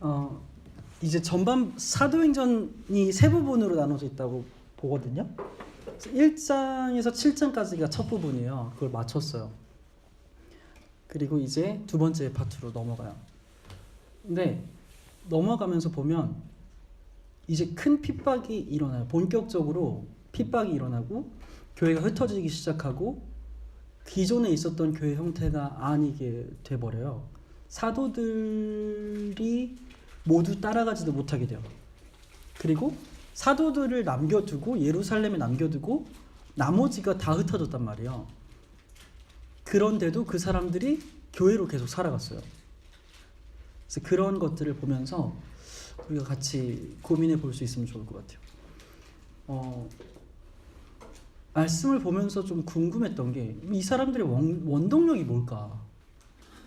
어, 이제 전반 사도행전이 세 부분으로 나눠져 있다고 보거든요. 1장에서 7장까지가 첫 부분이에요. 그걸 마쳤어요. 그리고 이제 두 번째 파트로 넘어가요. 근데 넘어가면서 보면 이제 큰 핍박이 일어나요. 본격적으로 핍박이 일어나고 교회가 흩어지기 시작하고 기존에 있었던 교회 형태가 아니게 돼버려요. 사도들이 모두 따라가지도 못하게 돼요. 그리고 사도들을 남겨두고 예루살렘에 남겨두고 나머지가 다 흩어졌단 말이에요. 그런데도 그 사람들이 교회로 계속 살아갔어요. 그래서 그런 것들을 보면서 우리가 같이 고민해 볼 수 있으면 좋을 것 같아요. 말씀을 보면서 좀 궁금했던 게 이 사람들의 원동력이 뭘까?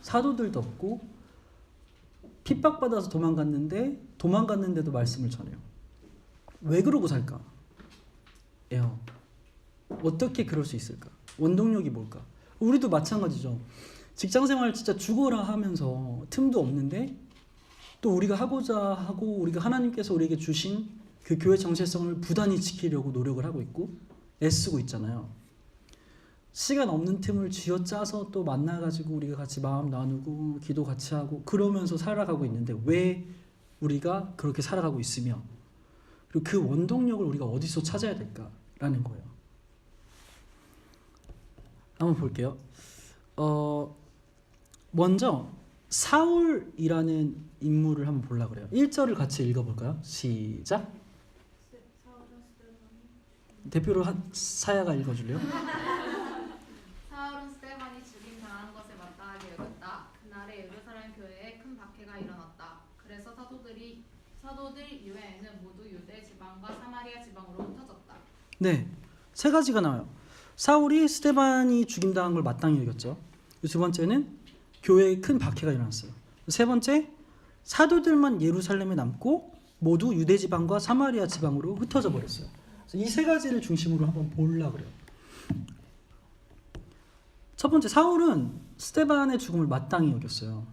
사도들도 없고 핍박받아서 도망갔는데도 말씀을 전해요. 왜 그러고 살까? 어떻게 그럴 수 있을까? 원동력이 뭘까? 우리도 마찬가지죠. 직장생활 진짜 죽어라 하면서 틈도 없는데 또 우리가 하고자 하고 우리가 하나님께서 우리에게 주신 그 교회 정체성을 부단히 지키려고 노력을 하고 있고 애쓰고 있잖아요. 시간 없는 틈을 쥐어짜서 또 만나가지고 우리가 같이 마음 나누고 기도 같이 하고 그러면서 살아가고 있는데 왜 우리가 그렇게 살아가고 있으며 그리고 그 원동력을 우리가 어디서 찾아야 될까라는 거예요. 한번 볼게요. 먼저 사울이라는 인물을 한번 보려고 그래요. 1절을 같이 읽어볼까요? 시작. 대표로 사야가 읽어줄래요? 사울은 스데반이 죽임 당한 것에 마땅하게 여겼다. 그날에 예루살렘 교회에 큰 박해가 일어났다. 그래서 사도들 이외에는 모두 유대 지방과 사마리아 지방으로 흩어졌다. 네, 세 가지가 나와요. 사울이 스데반이 죽임 당한 걸 마땅히 여겼죠. 두 번째는 교회에 큰 박해가 일어났어요. 세 번째, 사도들만 예루살렘에 남고 모두 유대 지방과 사마리아 지방으로 흩어져 버렸어요. 이 세 가지를 중심으로 한번 보려고 그래요. 첫 번째, 사울은 스데반의 죽음을 마땅히 여겼어요.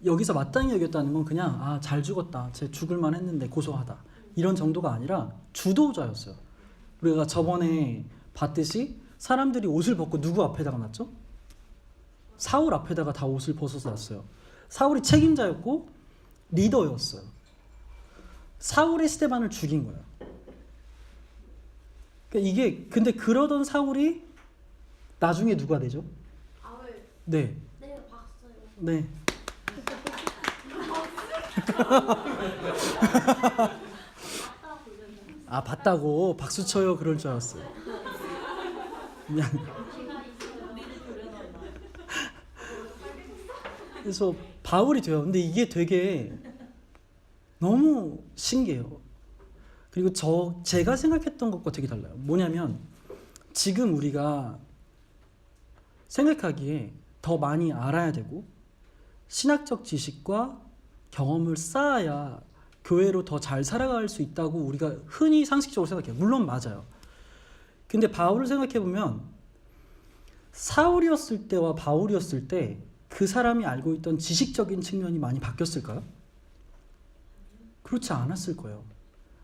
여기서 마땅히 여겼다는 건 그냥 잘 죽었다, 쟤 죽을만 했는데 고소하다 이런 정도가 아니라 주도자였어요. 우리가 저번에 봤듯이 사람들이 옷을 벗고 누구 앞에다가 놨죠? 사울 앞에다가 다 옷을 벗어서 놨어요. 사울이 책임자였고 리더였어요. 사울이 스데반을 죽인 거예요. 그러니까 근데 그러던 사울이 나중에 누가 되죠? 바울. 네. 네, 봤어요. 네. 봤다고 박수 쳐요 그럴 줄 알았어요. 그냥 그래서 바울이 돼요. 근데 이게 되게 너무 신기해요. 그리고 제가 생각했던 것과 되게 달라요. 뭐냐면 지금 우리가 생각하기에 더 많이 알아야 되고 신학적 지식과 경험을 쌓아야 교회로 더 잘 살아갈 수 있다고 우리가 흔히 상식적으로 생각해요. 물론 맞아요. 근데 바울을 생각해보면 사울이었을 때와 바울이었을 때 그 사람이 알고 있던 지식적인 측면이 많이 바뀌었을까요? 그렇지 않았을 거예요.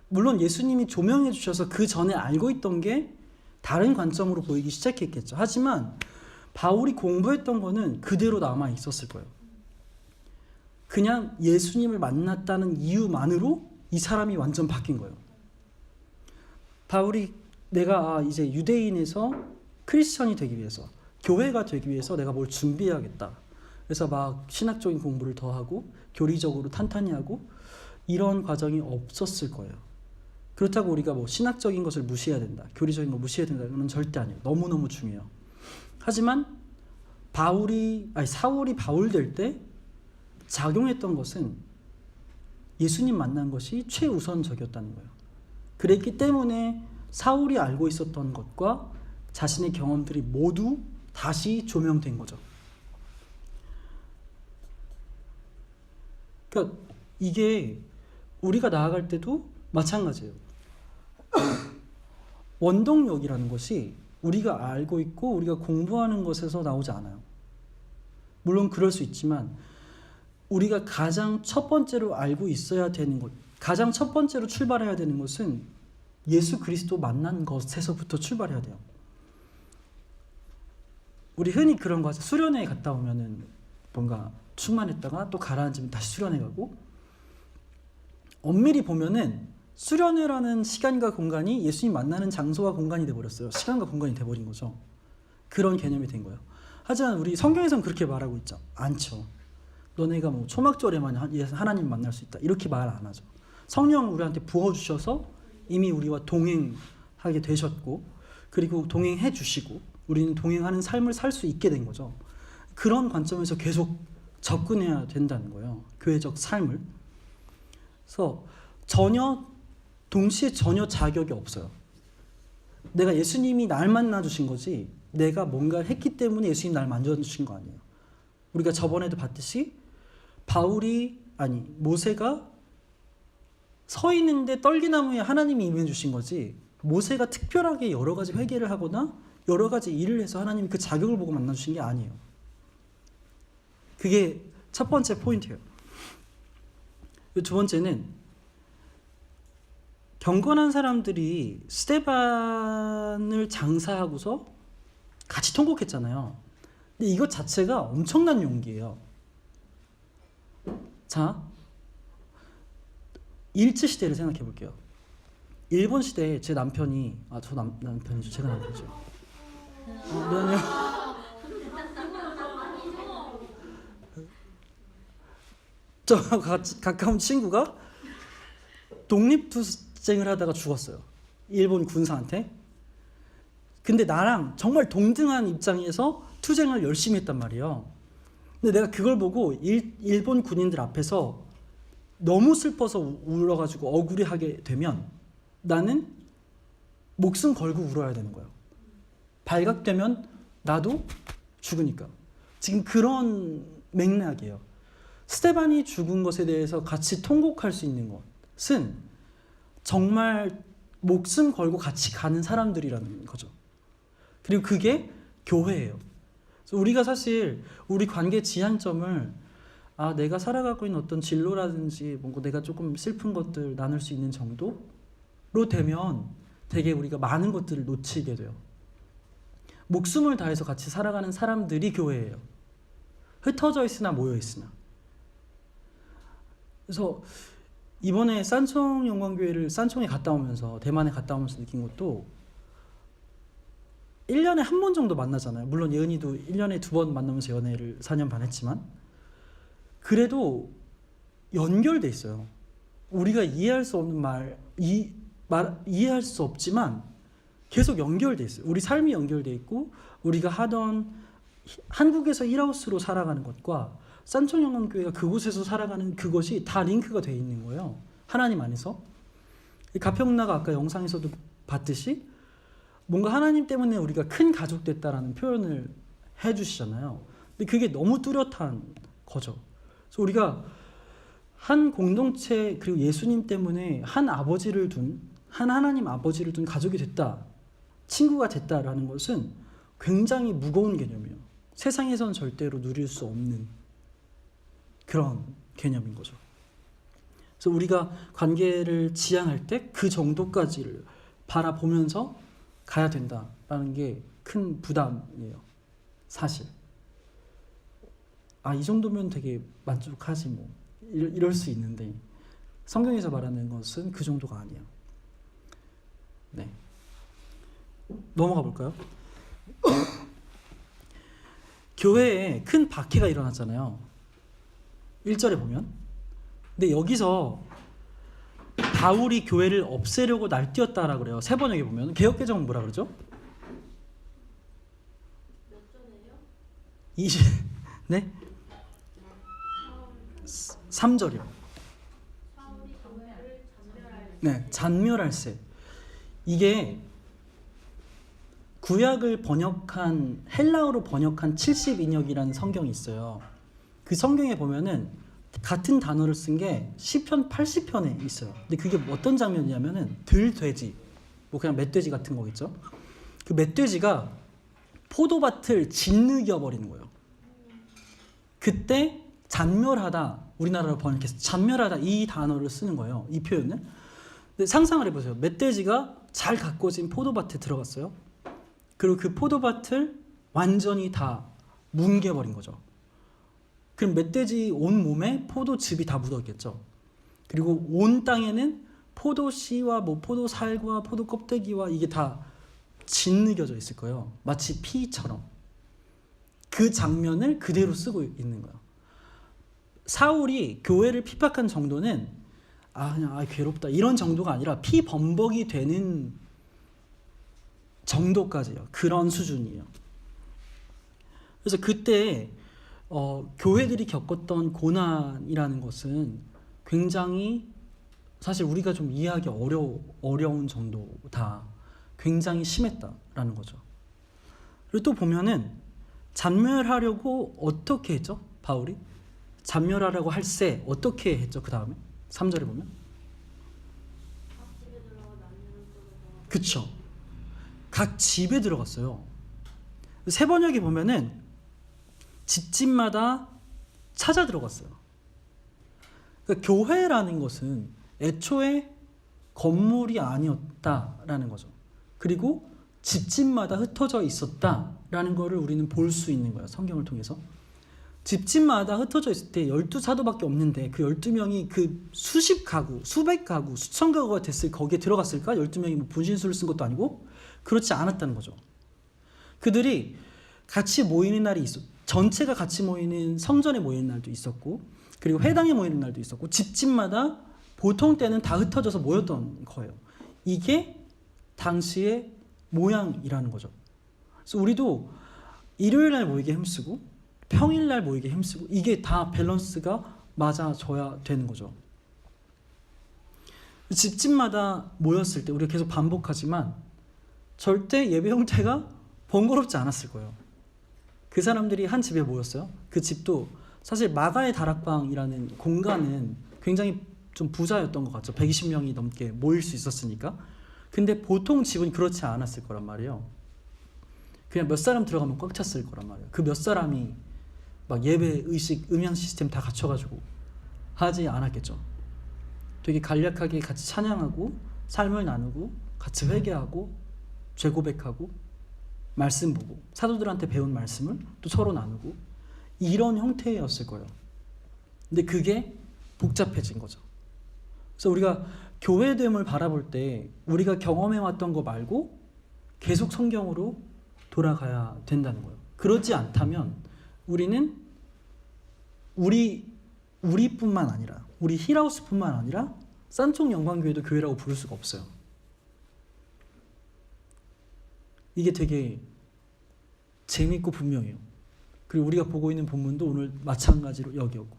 물론 예수님이 조명해 주셔서 그 전에 알고 있던 게 다른 관점으로 보이기 시작했겠죠. 하지만 바울이 공부했던 거는 그대로 남아 있었을 거예요. 그냥 예수님을 만났다는 이유만으로 이 사람이 완전 바뀐 거예요. 바울이 내가 이제 유대인에서 크리스천이 되기 위해서 교회가 되기 위해서 내가 뭘 준비해야겠다. 그래서 막 신학적인 공부를 더 하고 교리적으로 탄탄히 하고 이런 과정이 없었을 거예요. 그렇다고 우리가 뭐 신학적인 것을 무시해야 된다, 교리적인 거 무시해야 된다 이건 절대 아니에요. 너무너무 중요해요. 하지만 사울이 바울 될 때 작용했던 것은 예수님 만난 것이 최우선적이었다는 거예요. 그랬기 때문에 사울이 알고 있었던 것과 자신의 경험들이 모두 다시 조명된 거죠. 그러니까 이게 우리가 나아갈 때도 마찬가지예요. 원동력이라는 것이 우리가 알고 있고 우리가 공부하는 것에서 나오지 않아요. 물론 그럴 수 있지만 우리가 가장 첫 번째로 알고 있어야 되는 것, 가장 첫 번째로 출발해야 되는 것은 예수 그리스도 만난 것에서부터 출발해야 돼요. 우리 흔히 그런 거 하죠. 수련회 갔다 오면은 뭔가 충만했다가 또 가라앉으면 다시 수련회 가고, 엄밀히 보면은 수련회라는 시간과 공간이 예수님 만나는 장소와 공간이 돼버렸어요. 시간과 공간이 돼버린 거죠. 그런 개념이 된 거예요. 하지만 우리 성경에서는 그렇게 말하고 있죠. 않죠. 너네가 뭐 초막절에만 하나님 만날 수 있다, 이렇게 말 안 하죠. 성령 우리한테 부어주셔서 이미 우리와 동행하게 되셨고, 그리고 동행해 주시고 우리는 동행하는 삶을 살 수 있게 된 거죠. 그런 관점에서 계속 접근해야 된다는 거예요. 교회적 삶을. 그래서 동시에 전혀 자격이 없어요. 내가 예수님이 날 만나주신 거지 내가 뭔가를 했기 때문에 예수님 날 만져주신 거 아니에요. 우리가 저번에도 봤듯이 모세가 서 있는데 떨기나무에 하나님이 임해주신 거지, 모세가 특별하게 여러 가지 회개를 하거나 여러 가지 일을 해서 하나님이 그 자격을 보고 만나주신 게 아니에요. 그게 첫 번째 포인트예요. 두 번째는 경건한 사람들이 스데반을 장사하고서 같이 통곡했잖아요. 근데 이것 자체가 엄청난 용기예요. 자, 일제시대를 생각해 볼게요. 일본 시대에 제 남편이, 남편이죠. 제가 남편이죠. 미안해요. 저 가까운 친구가 독립투쟁을 하다가 죽었어요. 일본 군사한테. 근데 나랑 정말 동등한 입장에서 투쟁을 열심히 했단 말이에요. 근데 내가 그걸 보고 일본 군인들 앞에서 너무 슬퍼서 울어가지고 억울해하게 되면 나는 목숨 걸고 울어야 되는 거예요. 발각되면 나도 죽으니까. 지금 그런 맥락이에요. 스데반이 죽은 것에 대해서 같이 통곡할 수 있는 것은 정말 목숨 걸고 같이 가는 사람들이라는 거죠. 그리고 그게 교회예요. 그래서 우리가 사실 우리 관계 지향점을 내가 살아가고 있는 어떤 진로라든지 뭔가 내가 조금 슬픈 것들 나눌 수 있는 정도로 되면 되게 우리가 많은 것들을 놓치게 돼요. 목숨을 다해서 같이 살아가는 사람들이 교회예요. 흩어져 있으나 모여 있으나. 그래서 이번에 산총 영광교회를 산총에 갔다 오면서, 대만에 갔다 오면서 느낀 것도 1년에 한 번 정도 만나잖아요. 물론 예은이도 1년에 2번 만나면서 연애를 4년 반 했지만 그래도 연결돼 있어요. 우리가 이해할 수 없는 이해할 수 없지만 계속 연결돼 있어요. 우리 삶이 연결돼 있고 우리가 하던 한국에서 1하우스로 살아가는 것과 산총영광교회가 그곳에서 살아가는 그것이 다 링크가 돼 있는 거예요. 하나님 안에서. 가평나가 아까 영상에서도 봤듯이 뭔가 하나님 때문에 우리가 큰 가족 됐다라는 표현을 해주시잖아요. 근데 그게 너무 뚜렷한 거죠. 그래서 우리가 한 공동체, 그리고 예수님 때문에 한 하나님 아버지를 둔 가족이 됐다, 친구가 됐다라는 것은 굉장히 무거운 개념이에요. 세상에선 절대로 누릴 수 없는 그런 개념인 거죠. 그래서 우리가 관계를 지향할 때 그 정도까지를 바라보면서 가야 된다라는 게 큰 부담이에요. 사실. 이 정도면 되게 만족하지 뭐. 이럴 수 있는데 성경에서 말하는 것은 그 정도가 아니에요. 네. 넘어가 볼까요? 교회에 큰 박해가 일어났잖아요. 1절에 보면. 근데 여기서 바울이 교회를 없애려고 날뛰었다라고 그래요. 세 번역에 보면. 개역개정은 뭐라 그러죠? 몇 전에요? 20. 네? 3절이요. 사울이 교회를 잔멸할 네, 잔멸할세. 이게 구약을 번역한, 헬라어로 번역한 70인역이라는 성경이 있어요. 그 성경에 보면은 같은 단어를 쓴 게 시편 80편에 있어요. 근데 그게 어떤 장면이냐면은 들돼지, 뭐 그냥 멧돼지 같은 거겠죠. 그 멧돼지가 포도밭을 짓누겨 버리는 거예요. 그때 잔멸하다, 우리나라로 번역해서 잔멸하다 이 단어를 쓰는 거예요. 이 표현을. 근데 상상을 해보세요. 멧돼지가 잘 가꿔진 포도밭에 들어갔어요. 그리고 그 포도밭을 완전히 다 뭉개버린 거죠. 그럼 멧돼지 온 몸에 포도즙이 다 묻었겠죠. 그리고 온 땅에는 포도씨와 뭐 포도살과 포도 껍데기와 이게 다 짓느겨져 있을 거예요. 마치 피처럼. 그 장면을 그대로 쓰고 있는 거예요. 사울이 교회를 핍박한 정도는 그냥 괴롭다 이런 정도가 아니라 피범벅이 되는 정도까지요. 그런 수준이에요. 그래서 그때 교회들이 겪었던 고난이라는 것은 굉장히 사실 우리가 좀 이해하기 어려운 정도다. 굉장히 심했다라는 거죠. 그리고 또 보면은 잔멸하려고 어떻게 했죠? 바울이 잔멸하려고 할세 어떻게 했죠? 그 다음에 3절에 보면 각 집에 들어가 남녀를 쏟아서 그쵸. 각 집에 들어갔어요. 세 번역에 보면은 집집마다 찾아 들어갔어요. 그러니까 교회라는 것은 애초에 건물이 아니었다라는 거죠. 그리고 집집마다 흩어져 있었다라는 것을 우리는 볼 수 있는 거예요. 성경을 통해서. 집집마다 흩어져 있을 때 12사도밖에 없는데 그 12명이 그 수십 가구, 수백 가구, 수천 가구가 됐을 거기에 들어갔을까? 12명이 뭐 분신술을 쓴 것도 아니고 그렇지 않았다는 거죠. 그들이 같이 모이는 날이 전체가 같이 모이는 성전에 모이는 날도 있었고 그리고 회당에 모이는 날도 있었고 집집마다 보통 때는 다 흩어져서 모였던 거예요. 이게 당시의 모양이라는 거죠. 그래서 우리도 일요일 날 모이게 힘쓰고 평일 날 모이게 힘쓰고 이게 다 밸런스가 맞아져야 되는 거죠. 집집마다 모였을 때 우리가 계속 반복하지만 절대 예배 형태가 번거롭지 않았을 거예요. 그 사람들이 한 집에 모였어요. 그 집도 사실 마가의 다락방이라는 공간은 굉장히 좀 부자였던 것 같죠. 120명이 넘게 모일 수 있었으니까. 근데 보통 집은 그렇지 않았을 거란 말이에요. 그냥 몇 사람 들어가면 꽉 찼을 거란 말이에요. 그 몇 사람이 막 예배, 의식, 음향 시스템 다 갖춰가지고 하지 않았겠죠. 되게 간략하게 같이 찬양하고 삶을 나누고 같이 회개하고 죄 고백하고 말씀 보고 사도들한테 배운 말씀을 또 서로 나누고 이런 형태였을 거예요. 근데 그게 복잡해진 거죠. 그래서 우리가 교회됨을 바라볼 때 우리가 경험해왔던 거 말고 계속 성경으로 돌아가야 된다는 거예요. 그러지 않다면 우리는 우리뿐만 아니라 우리 힐하우스뿐만 아니라 싼총 영광교회도 교회라고 부를 수가 없어요. 이게 되게 재밌고 분명해요. 그리고 우리가 보고 있는 본문도 오늘 마찬가지로 여기였고.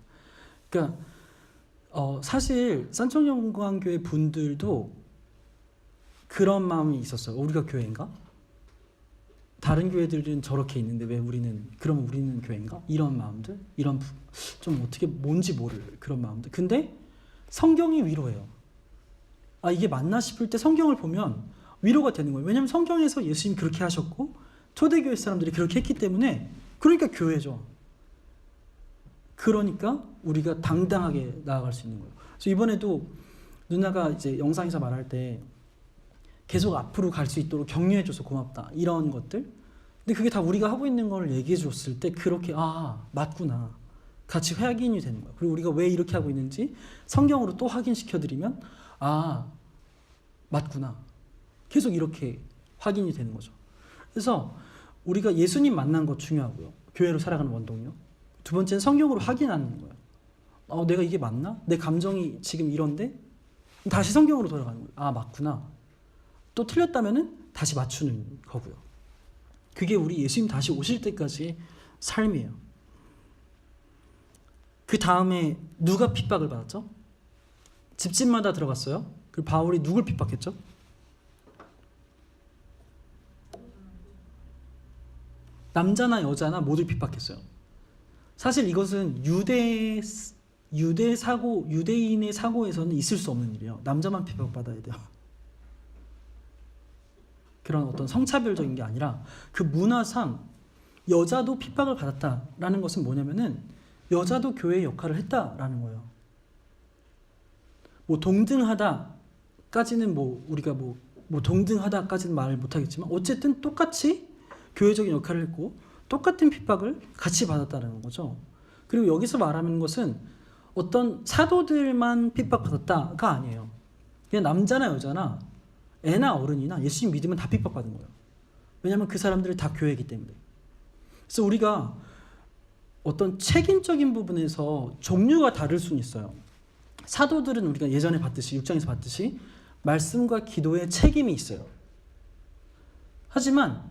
그러니까 사실 싼총 영광교회 분들도 그런 마음이 있었어요. 우리가 교회인가? 다른 교회들은 저렇게 있는데 왜 그럼 우리는 교회인가? 이런 마음들, 이런 좀 어떻게 뭔지 모를 그런 마음들. 근데 성경이 위로해요. 이게 맞나 싶을 때 성경을 보면 위로가 되는 거예요. 왜냐하면 성경에서 예수님이 그렇게 하셨고 초대교회 사람들이 그렇게 했기 때문에 그러니까 교회죠. 그러니까 우리가 당당하게 나아갈 수 있는 거예요. 그래서 이번에도 누나가 이제 영상에서 말할 때 계속 앞으로 갈 수 있도록 격려해줘서 고맙다 이런 것들. 근데 그게 다 우리가 하고 있는 걸 얘기해줬을 때 그렇게 맞구나 같이 확인이 되는 거예요. 그리고 우리가 왜 이렇게 하고 있는지 성경으로 또 확인시켜드리면 맞구나 계속 이렇게 확인이 되는 거죠. 그래서 우리가 예수님 만난 것 중요하고요. 교회로 살아가는 원동력. 두 번째는 성경으로 확인하는 거예요. 내가 이게 맞나? 내 감정이 지금 이런데? 다시 성경으로 돌아가는 거예요. 맞구나. 또 틀렸다면은 다시 맞추는 거고요. 그게 우리 예수님 다시 오실 때까지의 삶이에요. 그 다음에 누가 핍박을 받았죠? 집집마다 들어갔어요. 그리고 바울이 누굴 핍박했죠? 남자나 여자나 모두 핍박했어요. 사실 이것은 유대인의 사고에서는 있을 수 없는 일이에요. 남자만 핍박받아야 돼요. 그런 어떤 성차별적인 게 아니라 그 문화상 여자도 핍박을 받았다라는 것은 뭐냐면은 여자도 교회의 역할을 했다라는 거예요. 뭐 동등하다까지는 뭐 우리가 뭐 동등하다까지는 말을 못하겠지만 어쨌든 똑같이 교회적인 역할을 했고 똑같은 핍박을 같이 받았다는 거죠. 그리고 여기서 말하는 것은 어떤 사도들만 핍박받았다가 아니에요. 그냥 남자나 여자나 애나 어른이나 예수님 믿으면 다 핍박받은 거예요. 왜냐하면 그 사람들이 다 교회이기 때문에. 그래서 우리가 어떤 책임적인 부분에서 종류가 다를 수는 있어요. 사도들은 우리가 예전에 봤듯이 6장에서 봤듯이 말씀과 기도에 책임이 있어요. 하지만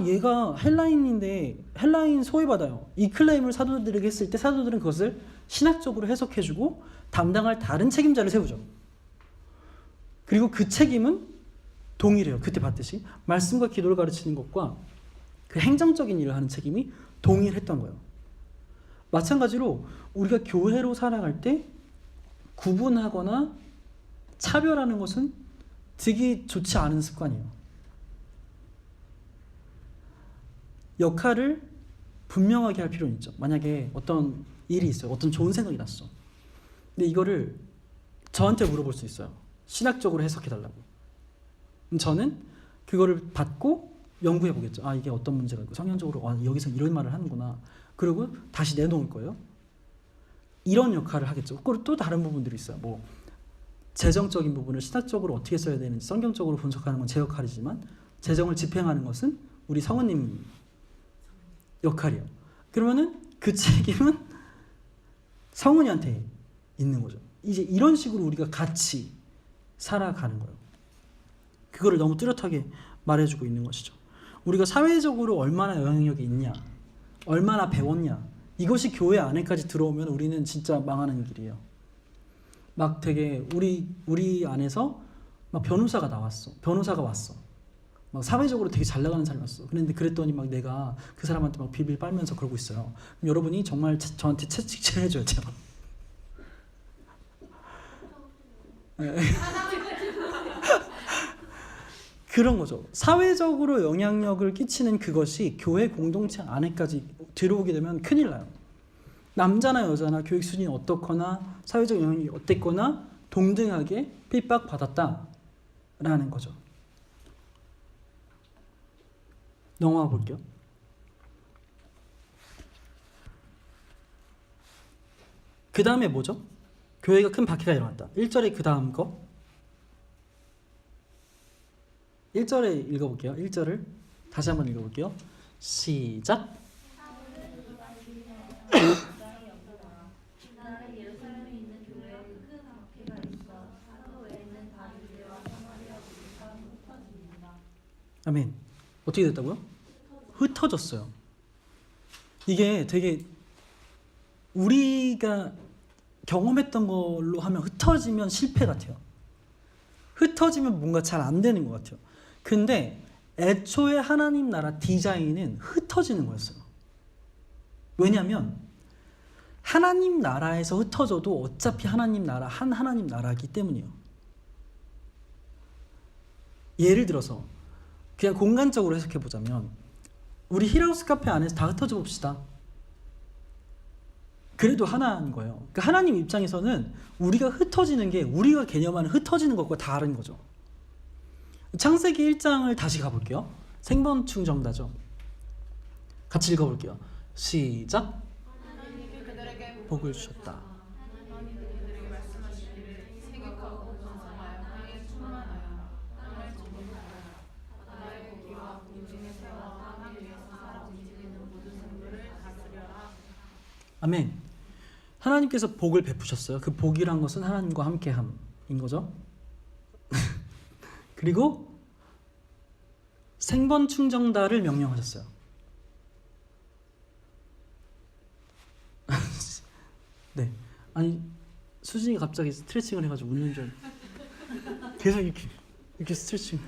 얘가 헬라인인데 헬라인 소외받아요. 이 클레임을 사도들에게 했을 때 사도들은 그것을 신학적으로 해석해주고 담당할 다른 책임자를 세우죠. 그리고 그 책임은 동일해요. 그때 봤듯이 말씀과 기도를 가르치는 것과 그 행정적인 일을 하는 책임이 동일했던 거예요. 마찬가지로 우리가 교회로 살아갈 때 구분하거나 차별하는 것은 되게 좋지 않은 습관이에요. 역할을 분명하게 할 필요는 있죠. 만약에 어떤 일이 있어요. 어떤 좋은 생각이 났어. 근데 이거를 저한테 물어볼 수 있어요. 신학적으로 해석해달라고. 저는 그거를 받고 연구해 보겠죠. 이게 어떤 문제가 있고 성경적으로 여기서 이런 말을 하는구나. 그리고 다시 내놓을 거예요. 이런 역할을 하겠죠. 그리고 또 다른 부분들이 있어요. 뭐 재정적인 부분을 신학적으로 어떻게 써야 되는지 성경적으로 분석하는 건 제 역할이지만 재정을 집행하는 것은 우리 성우님 역할이에요. 그러면은 그 책임은 성은이한테 있는 거죠. 이제 이런 식으로 우리가 같이 살아가는 거예요. 그거를 너무 뚜렷하게 말해주고 있는 것이죠. 우리가 사회적으로 얼마나 영향력이 있냐, 얼마나 배웠냐, 이것이 교회 안에까지 들어오면 우리는 진짜 망하는 길이에요. 막 되게 우리 안에서 막 변호사가 왔어. 막 사회적으로 되게 잘 나가는 사람이 왔어. 그런데 그랬더니 막 내가 그 사람한테 막 비밀 빨면서 그러고 있어요. 그럼 여러분이 정말 저한테 채찍질 해줘야죠. 그런 거죠. 사회적으로 영향력을 끼치는 그것이 교회 공동체 안에까지 들어오게 되면 큰일 나요. 남자나 여자나 교육 수준이 어떻거나 사회적 영향력이 어땠거나 동등하게 핍박받았다라는 거죠. 넘어가 볼게요. 그 다음에 뭐죠? 교회가 큰 박해가 일어났다. 1절에 그 다음 거 1절에 읽어볼게요. 1절을 다시 한번 읽어볼게요. 시작. 아멘. 어떻게 됐다고요? 흩어졌어요. 이게 되게 우리가 경험했던 걸로 하면 흩어지면 실패 같아요. 흩어지면 뭔가 잘 안 되는 것 같아요. 근데 애초에 하나님 나라 디자인은 흩어지는 거였어요. 왜냐하면 하나님 나라에서 흩어져도 어차피 하나님 나라이기 때문이에요. 예를 들어서 그냥 공간적으로 해석해 보자면 우리 힐하우스 카페 안에서 다 흩어져 봅시다. 그래도 하나인 거예요. 그러니까 하나님 입장에서는 우리가 흩어지는 게 우리가 개념하는 흩어지는 것과 다른 거죠. 창세기 1장을 다시 가볼게요. 생번충 정다죠. 같이 읽어볼게요. 시작. 하나님이 그들에게 복을 주셨다. 하나님이 그들에게 말씀하시기를 세격하고 번성하여 땅에 충만하여 땅을 정복하여 바다의 고기와 공중의 새와 땅 위에서 살아 움직이는 모든 생물을 다스려라. 아멘. 하나님께서 복을 베푸셨어요. 그 복이란 것은 하나님과 함께함인 거죠. 그리고 생번충정다를 명령하셨어요. 네. 아니 수진이 갑자기 스트레칭을 해가지고 웃는 줄 계속 이렇게 스트레칭.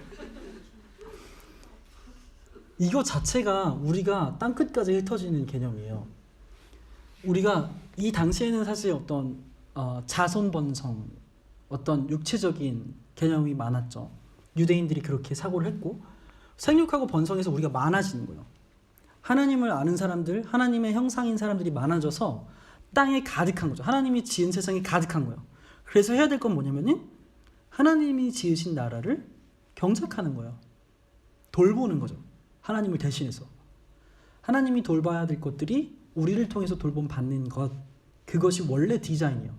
이거 자체가 우리가 땅끝까지 흩어지는 개념이에요. 우리가 이 당시에는 사실 어떤 자손 번성, 어떤 육체적인 개념이 많았죠. 유대인들이 그렇게 사고를 했고 생육하고 번성해서 우리가 많아지는 거예요. 하나님을 아는 사람들, 하나님의 형상인 사람들이 많아져서 땅에 가득한 거죠. 하나님이 지은 세상이 가득한 거예요. 그래서 해야 될 건 뭐냐면은 하나님이 지으신 나라를 경작하는 거예요. 돌보는 거죠. 하나님을 대신해서. 하나님이 돌봐야 될 것들이 우리를 통해서 돌봄 받는 것. 그것이 원래 디자인이에요.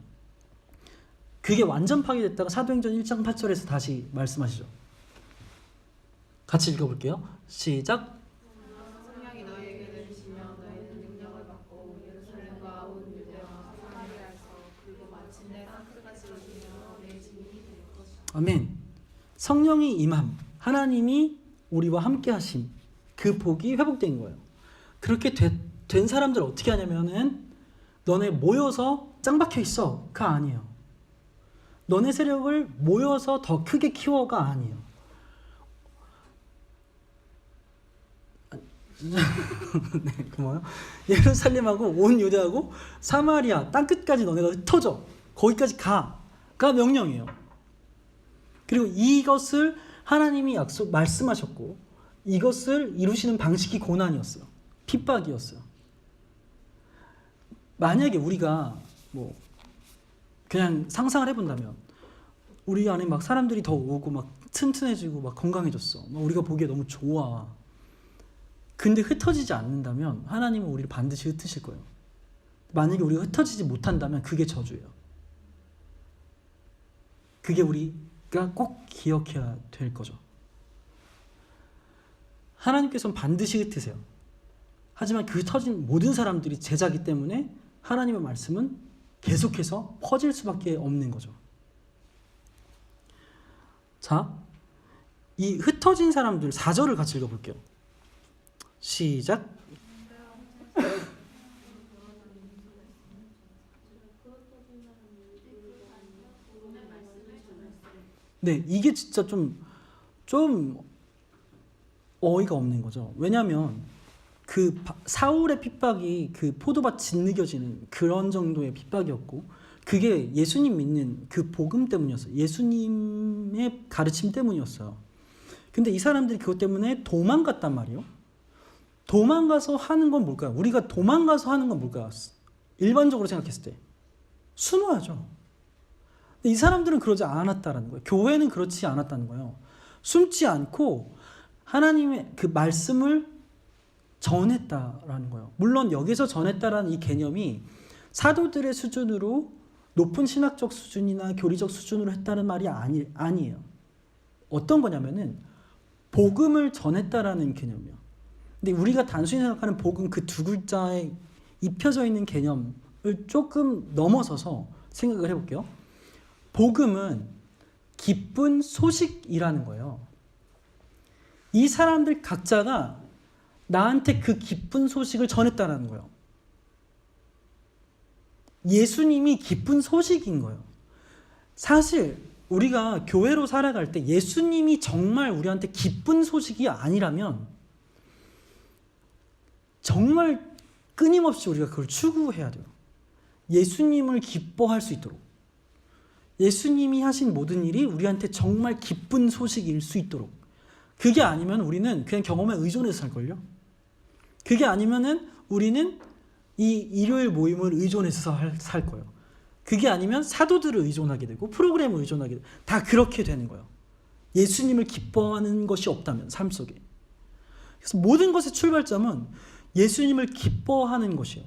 그게 완전 파괴됐다가 사도행전 1장 8절에서 다시 말씀하시죠. 같이 읽어볼게요. 시작. 성령이 너희에게 내리시면 너희는 능력을 받고 예루살렘과 온 유대와 사마리아에서 그리고 마침내 땅끝까지 이르러 내 증인이 될 것이다. 아멘. 성령이 임함. 하나님이 우리와 함께 하심. 그 복이 회복된 거예요. 그렇게 된 사람들 어떻게 하냐면은 너네 모여서 짱 박혀 있어가 아니에요. 너네 세력을 모여서 더 크게 키워가 아니에요. 네, 고마워요. 예루살렘하고 온 유대하고 사마리아 땅끝까지 너네가 흩어져. 거기까지 가가 명령이에요. 그리고 이것을 하나님이 말씀하셨고 이것을 이루시는 방식이 고난이었어요. 핍박이었어요. 만약에 우리가 뭐 그냥 상상을 해본다면 우리 안에 막 사람들이 더 오고 막 튼튼해지고 막 건강해졌어. 막 우리가 보기에 너무 좋아. 근데 흩어지지 않는다면 하나님은 우리를 반드시 흩으실 거예요. 만약에 우리가 흩어지지 못한다면 그게 저주예요. 그게 우리가 꼭 기억해야 될 거죠. 하나님께서는 반드시 흩으세요. 하지만 그 흩어진 모든 사람들이 제자기 때문에 하나님의 말씀은 계속해서 퍼질 수밖에 없는 거죠. 자, 이 흩어진 사람들 4절을 같이 읽어볼게요. 시작. 네, 이게 진짜 좀 어이가 없는 거죠. 왜냐하면 그 사울의 핍박이 그 포도밭 짓느겨지는 그런 정도의 핍박이었고 그게 예수님 믿는 그 복음 때문이었어요. 예수님의 가르침 때문이었어요. 근데 이 사람들이 그것 때문에 도망갔단 말이에요. 도망가서 하는 건 뭘까요? 우리가 도망가서 하는 건 뭘까요? 일반적으로 생각했을 때 숨어야죠. 근데 이 사람들은 그러지 않았다라는 거예요. 교회는 그렇지 않았다는 거예요. 숨지 않고 하나님의 그 말씀을 전했다라는 거예요. 물론 여기서 전했다라는 이 개념이 사도들의 수준으로 높은 신학적 수준이나 교리적 수준으로 했다는 말이 아니에요. 어떤 거냐면은 복음을 전했다라는 개념이에요. 근데 우리가 단순히 생각하는 복음 그 두 글자에 입혀져 있는 개념을 조금 넘어서서 생각을 해볼게요. 복음은 기쁜 소식이라는 거예요. 이 사람들 각자가 나한테 그 기쁜 소식을 전했다는 거예요. 예수님이 기쁜 소식인 거예요. 사실 우리가 교회로 살아갈 때 예수님이 정말 우리한테 기쁜 소식이 아니라면 정말 끊임없이 우리가 그걸 추구해야 돼요. 예수님을 기뻐할 수 있도록. 예수님이 하신 모든 일이 우리한테 정말 기쁜 소식일 수 있도록. 그게 아니면 우리는 그냥 경험에 의존해서 살걸요. 그게 아니면은 우리는 이 일요일 모임을 의존해서 살 거예요. 그게 아니면 사도들을 의존하게 되고 프로그램을 의존하게 되고 다 그렇게 되는 거예요. 예수님을 기뻐하는 것이 없다면 삶 속에. 그래서 모든 것의 출발점은 예수님을 기뻐하는 것이에요.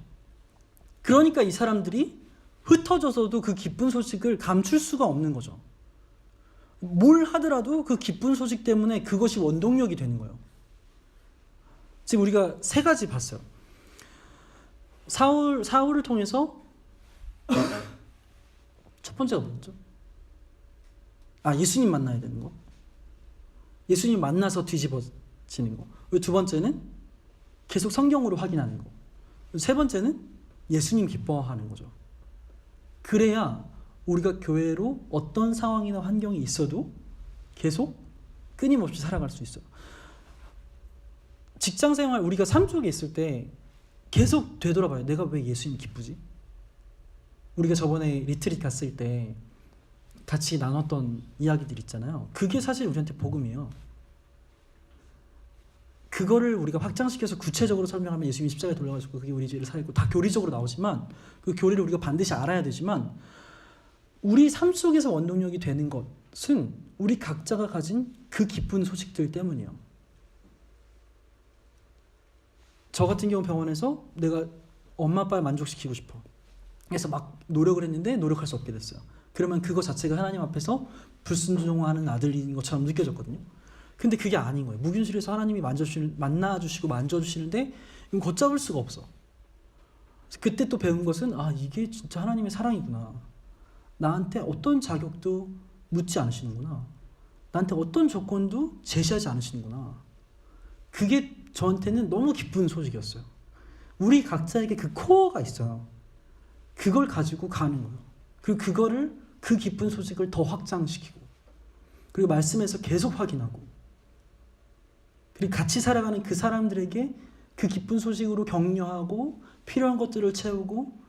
그러니까 이 사람들이 흩어져서도 그 기쁜 소식을 감출 수가 없는 거죠. 뭘 하더라도 그 기쁜 소식 때문에 그것이 원동력이 되는 거예요. 지금 우리가 세 가지 봤어요. 사울을 통해서 첫 번째가 뭐였죠? 예수님 만나야 되는 거. 예수님 만나서 뒤집어지는 거. 두 번째는 계속 성경으로 확인하는 거. 세 번째는 예수님 기뻐하는 거죠. 그래야 우리가 교회로 어떤 상황이나 환경이 있어도 계속 끊임없이 살아갈 수 있어요. 직장생활 우리가 삶 속에 있을 때 계속 되돌아봐요. 내가 왜 예수님 기쁘지? 우리가 저번에 리트릿 갔을 때 같이 나눴던 이야기들 있잖아요. 그게 사실 우리한테 복음이에요. 그거를 우리가 확장시켜서 구체적으로 설명하면 예수님이 십자가에 돌려가지고 그게 우리 죄를 사했고 다 교리적으로 나오지만 그 교리를 우리가 반드시 알아야 되지만 우리 삶 속에서 원동력이 되는 것은 우리 각자가 가진 그 기쁜 소식들 때문이에요. 저 같은 경우 병원에서 내가 엄마 아빠를 만족시키고 싶어. 그래서 막 노력을 했는데 노력할 수 없게 됐어요. 그러면 그거 자체가 하나님 앞에서 불순종하는 아들인 것처럼 느껴졌거든요. 근데 그게 아닌 거예요. 무균실에서 하나님이 만나주시고 만져주시는데 이건 걷잡을 수가 없어. 그때 또 배운 것은 이게 진짜 하나님의 사랑이구나. 나한테 어떤 자격도 묻지 않으시는구나. 나한테 어떤 조건도 제시하지 않으시는구나. 그게 저한테는 너무 기쁜 소식이었어요. 우리 각자에게 그 코어가 있어요. 그걸 가지고 가는 거예요. 그리고 그거를 그 기쁜 소식을 더 확장시키고 그리고 말씀에서 계속 확인하고 그리고 같이 살아가는 그 사람들에게 그 기쁜 소식으로 격려하고 필요한 것들을 채우고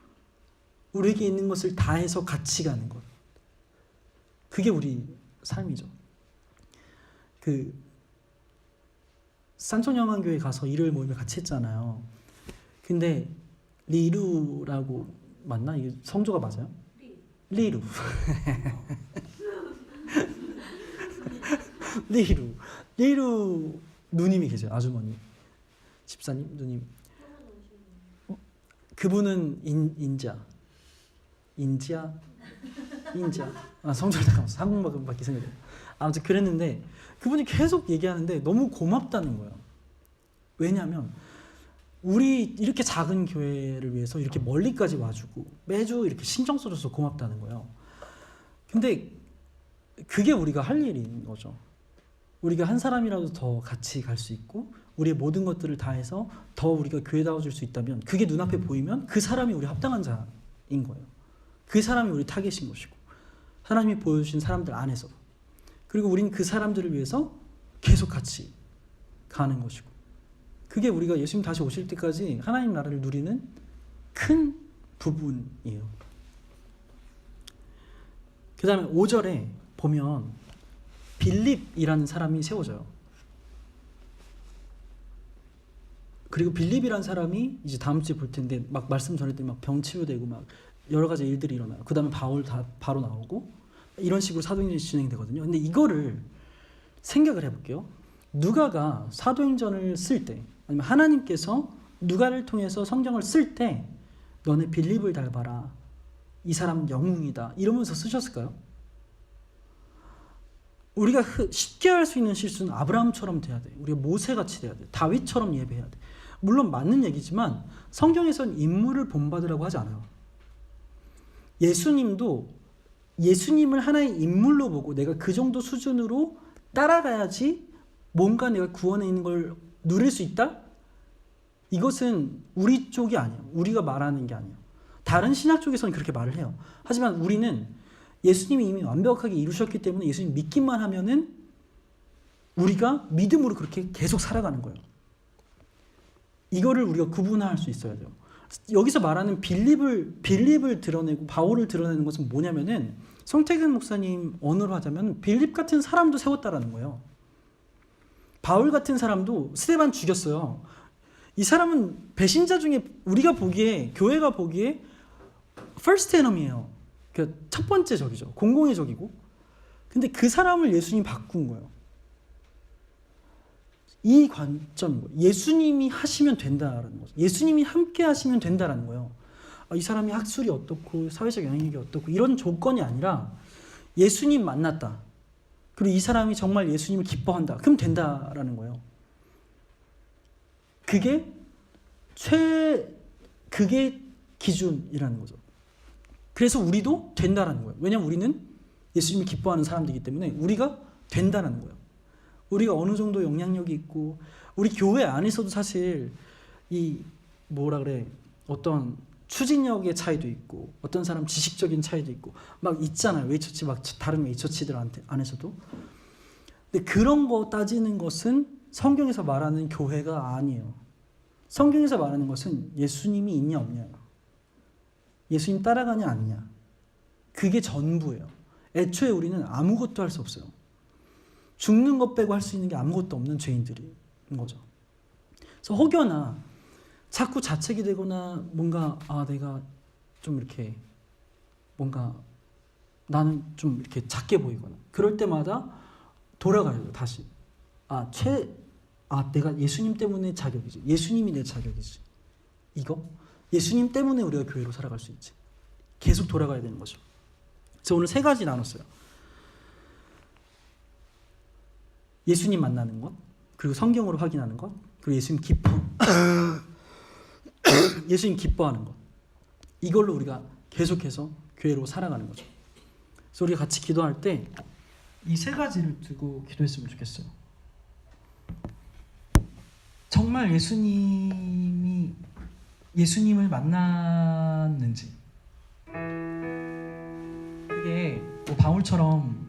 우리에게 있는 것을 다해서 같이 가는 것. 그게 우리 삶이죠. 그 산촌영안교회 가서 일요일 모임을 같이 했잖아요. 근데 리루라고 맞나? 이게 성조가 맞아요? 리루. 리루 누님이 계세요. 아주머니. 집사님 누님. 그분은 인자. 성조를 잠깐만 한국말밖에 생각이 안 나요. 아무튼 그랬는데 그분이 계속 얘기하는데 너무 고맙다는 거예요. 왜냐하면 우리 이렇게 작은 교회를 위해서 이렇게 멀리까지 와주고 매주 이렇게 신경 써줘서 고맙다는 거예요. 근데 그게 우리가 할 일인 거죠. 우리가 한 사람이라도 더 같이 갈 수 있고 우리의 모든 것들을 다해서 더 우리가 교회다워질 수 있다면 그게 눈앞에 보이면 그 사람이 우리 합당한 자인 거예요. 그 사람이 우리 타겟인 것이고 하나님이 보여주신 사람들 안에서 그리고 우린 그 사람들을 위해서 계속 같이 가는 것이고 그게 우리가 예수님 다시 오실 때까지 하나님 나라를 누리는 큰 부분이에요. 그 다음에 5절에 보면 빌립이라는 사람이 세워져요. 그리고 빌립이라는 사람이 이제 다음 주에 볼 텐데 막 말씀 전할 때 막 병 치유되고 막 여러 가지 일들이 일어나요. 그 다음에 바울 바로 나오고 이런 식으로 사도행전이 진행되거든요. 근데 이거를 생각을 해볼게요. 누가가 사도행전을 쓸 때 아니면 하나님께서 누가를 통해서 성경을 쓸 때 너네 빌립을 닮아라. 이 사람은 영웅이다. 이러면서 쓰셨을까요? 우리가 쉽게 할 수 있는 실수는 아브라함처럼 돼야 돼. 우리가 모세같이 돼야 돼. 다윗처럼 예배해야 돼. 물론 맞는 얘기지만 성경에서는 인물을 본받으라고 하지 않아요. 예수님도 예수님을 하나의 인물로 보고 내가 그 정도 수준으로 따라가야지 뭔가 내가 구원에 있는 걸 누릴 수 있다? 이것은 우리 쪽이 아니에요. 우리가 말하는 게 아니에요. 다른 신학 쪽에서는 그렇게 말을 해요. 하지만 우리는 예수님이 이미 완벽하게 이루셨기 때문에 예수님 믿기만 하면은 우리가 믿음으로 그렇게 계속 살아가는 거예요. 이거를 우리가 구분할 수 있어야 돼요. 여기서 말하는 빌립을 드러내고 바울을 드러내는 것은 뭐냐면은 성태근 목사님 언어로 하자면 빌립 같은 사람도 세웠다라는 거예요. 바울 같은 사람도 스데반 죽였어요. 이 사람은 배신자 중에 우리가 보기에 교회가 보기에 first enemy예요. 그러니까 첫 번째 적이죠. 공공의 적이고. 근데 그 사람을 예수님이 바꾼 거예요. 이 관점인 거예요. 예수님이 하시면 된다라는 거죠. 예수님이 함께 하시면 된다라는 거예요. 이 사람이 학술이 어떻고 사회적 영향력이 어떻고 이런 조건이 아니라 예수님 만났다. 그리고 이 사람이 정말 예수님을 기뻐한다. 그럼 된다라는 거예요. 그게 기준이라는 거죠. 그래서 우리도 된다라는 거예요. 왜냐하면 우리는 예수님을 기뻐하는 사람들이기 때문에 우리가 된다라는 거예요. 우리가 어느 정도 영향력이 있고 우리 교회 안에서도 사실 어떤 추진력의 차이도 있고 어떤 사람 지식적인 차이도 있고 막 있잖아요. 웨이처치 막 다른 웨이처치들 안에서도. 근데 그런 거 따지는 것은 성경에서 말하는 교회가 아니에요. 성경에서 말하는 것은 예수님이 있냐 없냐, 예수님 따라가냐 아니냐, 그게 전부예요. 애초에 우리는 아무것도 할 수 없어요. 죽는 것 빼고 할 수 있는 게 아무것도 없는 죄인들인 거죠. 그래서 혹여나 자꾸 자책이 되거나 뭔가 내가 좀 이렇게 뭔가 나는 좀 이렇게 작게 보이거나 그럴 때마다 돌아가야 돼요. 다시 내가 예수님 때문에 자격이지. 예수님이 내 자격이지. 이거 예수님 때문에 우리가 교회로 살아갈 수 있지. 계속 돌아가야 되는 거죠. 그래서 오늘 3가지 나눴어요. 예수님 만나는 것, 그리고 성경으로 확인하는 것, 그리고 예수님 기뻐하는 것. 이걸로 우리가 계속해서 교회로 살아가는 거죠. 그래서 우리가 같이 기도할 때 이 3가지를 두고 기도했으면 좋겠어요. 정말 예수님을 만났는지, 이게 뭐 바울처럼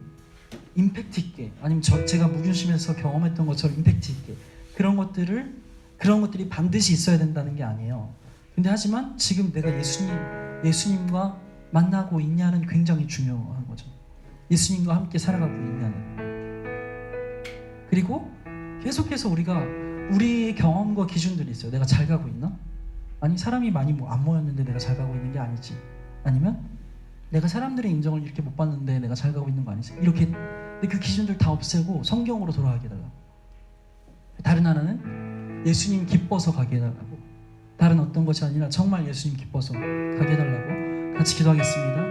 임팩트 있게, 아니면 제가 무교심에서 경험했던 것처럼 임팩트 있게 그런 것들이 반드시 있어야 된다는 게 아니에요. 근데 하지만 지금 내가 예수님과 만나고 있냐는 굉장히 중요한 거죠. 예수님과 함께 살아가고 있냐는. 그리고 계속해서 우리가 우리의 경험과 기준들이 있어요. 내가 잘 가고 있나? 아니, 사람이 많이 안 모였는데 내가 잘 가고 있는 게 아니지. 아니면 내가 사람들의 인정을 이렇게 못 받는데 내가 잘 가고 있는 거 아니지. 이렇게. 근데 그 기준들 다 없애고 성경으로 돌아가게 해달라고. 다른 하나는 예수님 기뻐서 가게 해달라고. 다른 어떤 것이 아니라 정말 예수님 기뻐서 가게 해달라고 같이 기도하겠습니다.